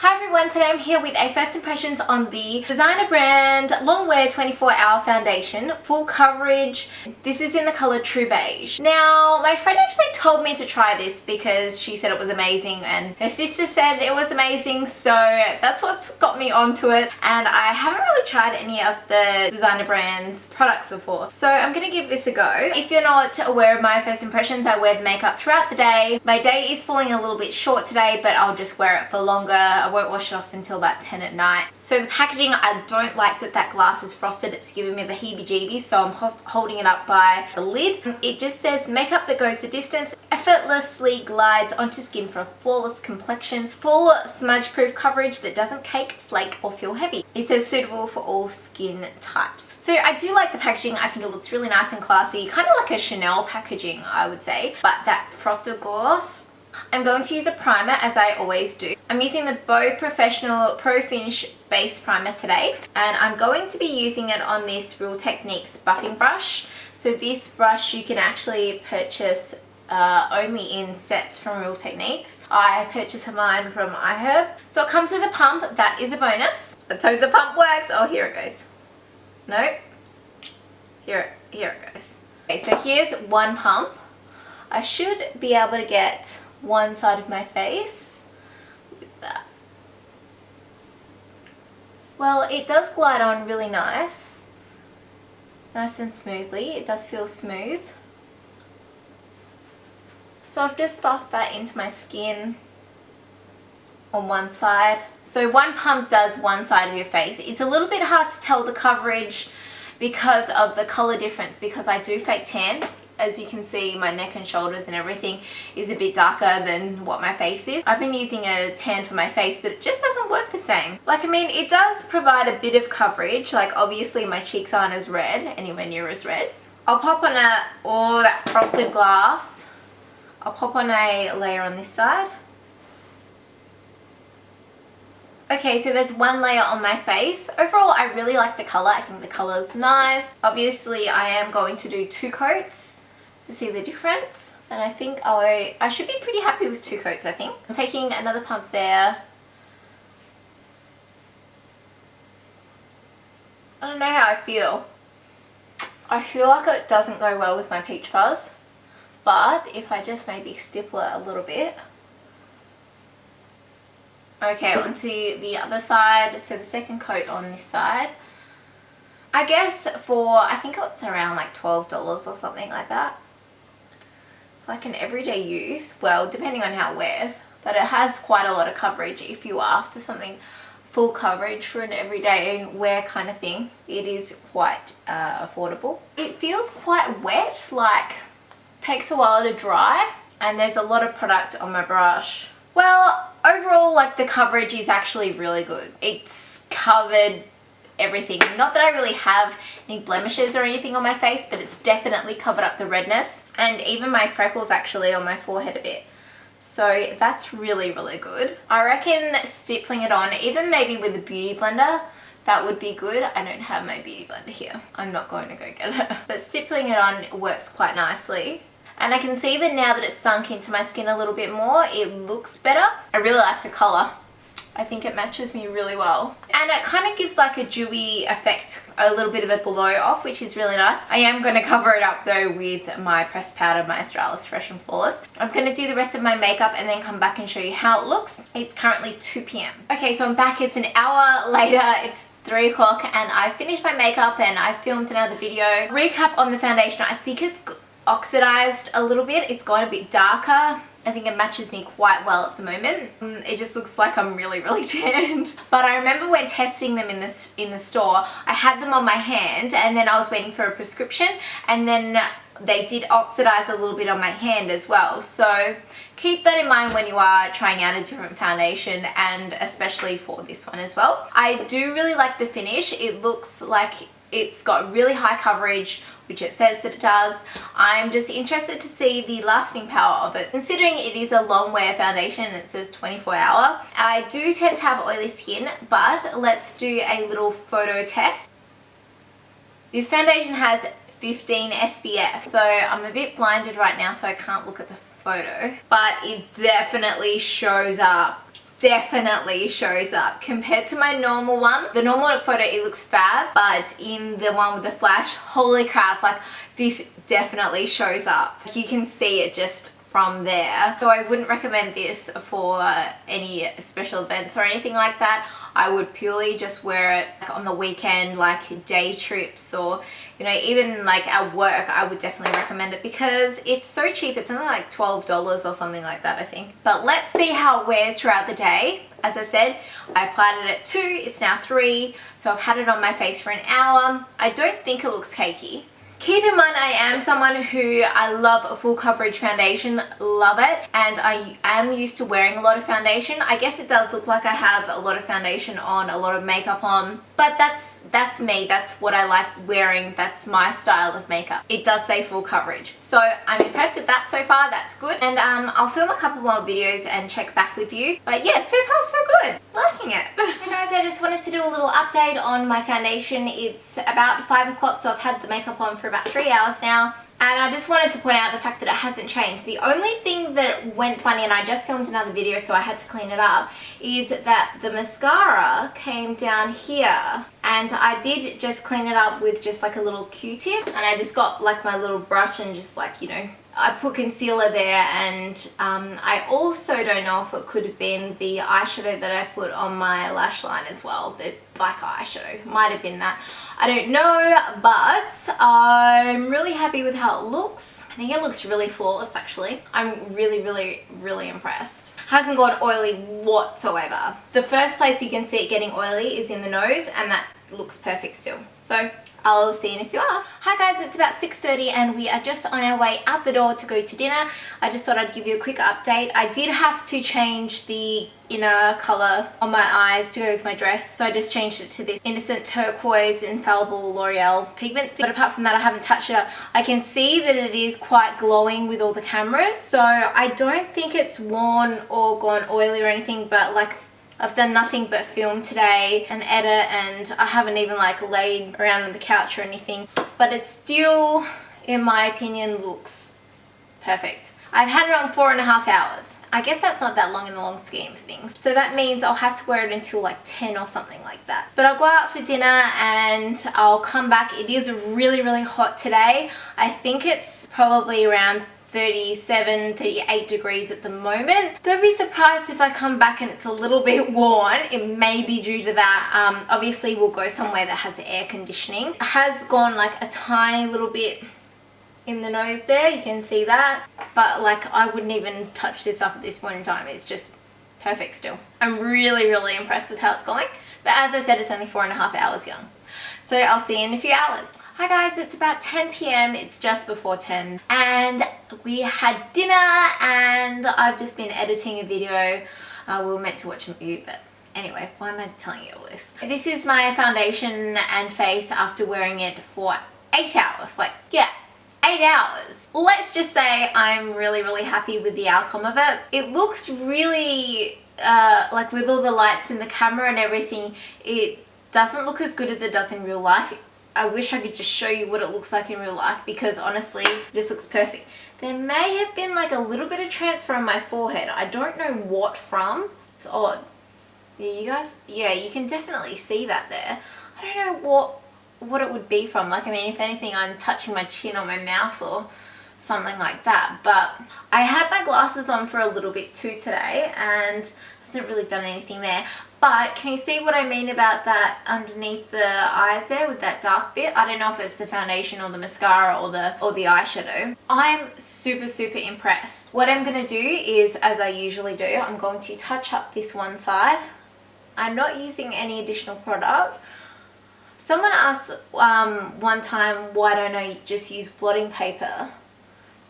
Hi everyone, today I'm here with a first impressions on the designer brand Longwear 24-Hour Foundation Full Coverage. This is in the color True Beige. Now, my friend actually told me to try this because she said it was amazing and her sister said it was amazing, so that's what's got me onto it. And I haven't really tried any of the designer brand's products before, so I'm gonna give this a go. If you're not aware of my first impressions, I wear makeup throughout the day. My day is falling a little bit short today, but I'll just wear it for longer. I won't wash it off until about 10 at night. So the packaging, I don't like that glass is frosted. It's giving me the heebie-jeebies, so I'm holding it up by the lid. It just says makeup that goes the distance, effortlessly glides onto skin for a flawless complexion, full smudge-proof coverage that doesn't cake, flake or feel heavy. It says suitable for all skin types. So I do like the packaging. I think it looks really nice and classy, kind of like a Chanel packaging, I would say, but that frosted gloss. I'm going to use a primer as I always do. I'm using the Bow Professional Pro Finish Base Primer today, and I'm going to be using it on this Real Techniques buffing brush. So this brush you can actually purchase only in sets from Real Techniques. I purchased mine from iHerb. So it comes with a pump, that is a bonus. Let's hope the pump works. Oh, here it goes. No, here it goes. Okay, so here's one pump. I should be able to get one side of my face with that. Well, it does glide on really nice and smoothly. It does feel smooth. So I've just buffed that into my skin on one side. So one pump does one side of your face. It's a little bit hard to tell the coverage because of the color difference, because I do fake tan. As you can see, my neck and shoulders and everything is a bit darker than what my face is. I've been using a tan for my face, but it just doesn't work the same. Like, I mean, it does provide a bit of coverage. Like, obviously my cheeks aren't as red, anywhere near as red. I'll pop on that frosted glass. I'll pop on a layer on this side. Okay, so there's one layer on my face. Overall, I really like the color. I think the color is nice. Obviously, I am going to do 2 coats to see the difference, and I think I should be pretty happy with 2 coats. I think I'm taking another pump there. I don't know how I feel. I feel like it doesn't go well with my peach fuzz, but if I just maybe stipple it a little bit. Okay, onto the other side. So the second coat on this side, I guess I think it's around like $12 or something like that. Like an everyday use, well, depending on how it wears, but it has quite a lot of coverage. If you are after something full coverage for an everyday wear kind of thing, it is quite affordable. It feels quite wet, like takes a while to dry, and there's a lot of product on my brush. Well, overall, like, the coverage is actually really good. It's covered everything. Not that I really have any blemishes or anything on my face, but it's definitely covered up the redness and even my freckles actually on my forehead a bit. So that's really, really good. I reckon stippling it on, even maybe with a beauty blender, that would be good. I don't have my beauty blender here. I'm not going to go get it. But stippling it on works quite nicely. And I can see that now that it's sunk into my skin a little bit more, it looks better. I really like the color. I think it matches me really well. And it kind of gives like a dewy effect, a little bit of a glow off, which is really nice. I am going to cover it up though with my pressed powder, my Australis Fresh and Flawless. I'm going to do the rest of my makeup and then come back and show you how it looks. It's currently 2 p.m. Okay, so I'm back. It's an hour later. It's 3 o'clock and I finished my makeup and I filmed another video. Recap on the foundation. I think it's oxidized a little bit. It's gone a bit darker. I think it matches me quite well at the moment. It just looks like I'm really, really tanned. But I remember when testing them in the store, I had them on my hand and then I was waiting for a prescription, and then they did oxidize a little bit on my hand as well. So keep that in mind when you are trying out a different foundation, and especially for this one as well. I do really like the finish. It looks like it's got really high coverage, which it says that it does. I'm just interested to see the lasting power of it. Considering it is a long wear foundation and it says 24-hour, I do tend to have oily skin, but let's do a little photo test. This foundation has 15 SPF, so I'm a bit blinded right now, so I can't look at the photo, but it definitely shows up definitely shows up compared to my normal one. The normal photo, it looks fab, but in the one with the flash, holy crap, like this definitely shows up. You can see it just from there. So I wouldn't recommend this for any special events or anything like that. I would purely just wear it on the weekend, like day trips, or you know, even like at work. I would definitely recommend it because it's so cheap. It's only like $12 or something like that, I think. But let's see how it wears throughout the day. As I said, I applied it at 2, it's now 3, so I've had it on my face for an hour. I don't think it looks cakey. Keep in mind, I am someone who I love a full coverage foundation, love it, and I am used to wearing a lot of foundation. I guess it does look like I have a lot of foundation on, a lot of makeup on, but that's me, that's what I like wearing, that's my style of makeup. It does say full coverage, so I'm impressed with that so far, that's good, and I'll film a couple more videos and check back with you, but yeah, so far so good, liking it. Hey guys, I just wanted to do a little update on my foundation. It's about 5 o'clock, so I've had the makeup on for about 3 hours now, and I just wanted to point out the fact that it hasn't changed. The only thing that went funny, and I just filmed another video so I had to clean it up, is that the mascara came down here, and I did just clean it up with just like a little Q-tip, and I just got like my little brush and just like, you know, I put concealer there, and I also don't know if it could have been the eyeshadow that I put on my lash line as well, the black eyeshadow, might have been that, I don't know, but I'm really happy with how it looks. I think it looks really flawless actually. I'm really impressed. Hasn't got oily whatsoever. The first place you can see it getting oily is in the nose, and that looks perfect still. So I'll see you in a few hours. Hi guys, it's about 6:30 and we are just on our way out the door to go to dinner. I just thought I'd give you a quick update. I did have to change the inner colour on my eyes to go with my dress, so I just changed it to this Innocent Turquoise Infallible L'Oreal pigment thing. But apart from that, I haven't touched it up. I can see that it is quite glowing with all the cameras, so I don't think it's worn or gone oily or anything, but like I've done nothing but film today and edit, and I haven't even like laid around on the couch or anything, but it still, in my opinion, looks perfect. I've had it on 4.5 hours. I guess that's not that long in the long scheme of things. So that means I'll have to wear it until like 10 or something like that. But I'll go out for dinner and I'll come back. It is really hot today. I think it's probably around 37, 38 degrees at the moment. Don't be surprised if I come back and it's a little bit worn. It may be due to that. Obviously we'll go somewhere that has air conditioning. It has gone like a tiny little bit in the nose there, you can see that, but like I wouldn't even touch this up at this point in time. It's just perfect still. I'm really impressed with how it's going, but as I said, it's only 4.5 hours young, so I'll see you in a few hours. Hi guys, it's about 10 p.m, it's just before 10, and we had dinner and I've just been editing a video. We were meant to watch a movie, but anyway, why am I telling you all this? This is my foundation and face after wearing it for 8 hours. Like, yeah, 8 hours. Let's just say I'm really happy with the outcome of it. It looks really, like with all the lights and the camera and everything, it doesn't look as good as it does in real life. I wish I could just show you what it looks like in real life, because honestly, it just looks perfect. There may have been like a little bit of transfer on my forehead. I don't know what from. It's odd. Yeah, you guys, yeah, you can definitely see that there. I don't know what it would be from. Like, I mean, if anything, I'm touching my chin or my mouth or something like that. But I had my glasses on for a little bit too today and hasn't really done anything there. But can you see what I mean about that underneath the eyes there with that dark bit? I don't know if it's the foundation or the mascara or the eyeshadow. I'm super impressed. What I'm going to do is, as I usually do, I'm going to touch up this one side. I'm not using any additional product. Someone asked one time, why don't I just use blotting paper?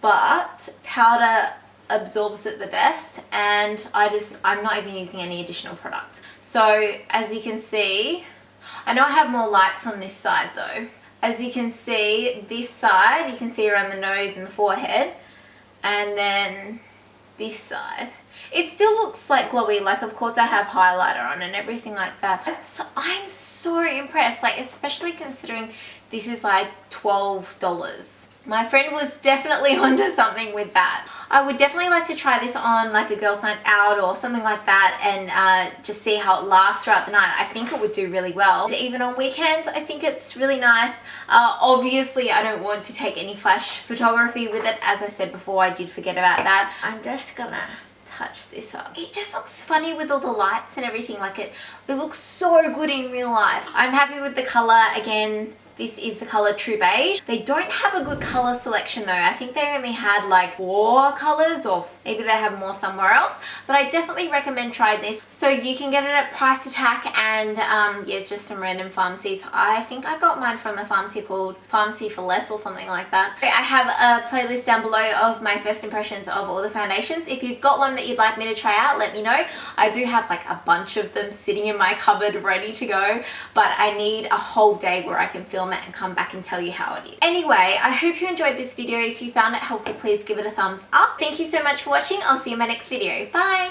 But powder absorbs it the best, and I'm not even using any additional product. So as you can see, I know I have more lights on this side though. As you can see, this side, you can see around the nose and the forehead, and then this side. It still looks like glowy, like of course I have highlighter on and everything like that. I'm so impressed, like especially considering this is like $12. My friend was definitely onto something with that. I would definitely like to try this on like a girls' night out or something like that and just see how it lasts throughout the night. I think it would do really well. Even on weekends, I think it's really nice. Obviously, I don't want to take any flash photography with it. As I said before, I did forget about that. I'm just gonna touch this up. It just looks funny with all the lights and everything. Like it looks so good in real life. I'm happy with the color. Again, this is the color True Beige. They don't have a good color selection though. I think they only had like 4 colors, or maybe they have more somewhere else. But I definitely recommend trying this. So you can get it at Price Attack and yeah, it's just some random pharmacies. I think I got mine from the pharmacy called Pharmacy for Less or something like that. I have a playlist down below of my first impressions of all the foundations. If you've got one that you'd like me to try out, let me know. I do have like a bunch of them sitting in my cupboard ready to go, but I need a whole day where I can film it and come back and tell you how it is. Anyway, I hope you enjoyed this video. If you found it helpful, please give it a thumbs up. Thank you so much for watching. I'll see you in my next video. Bye!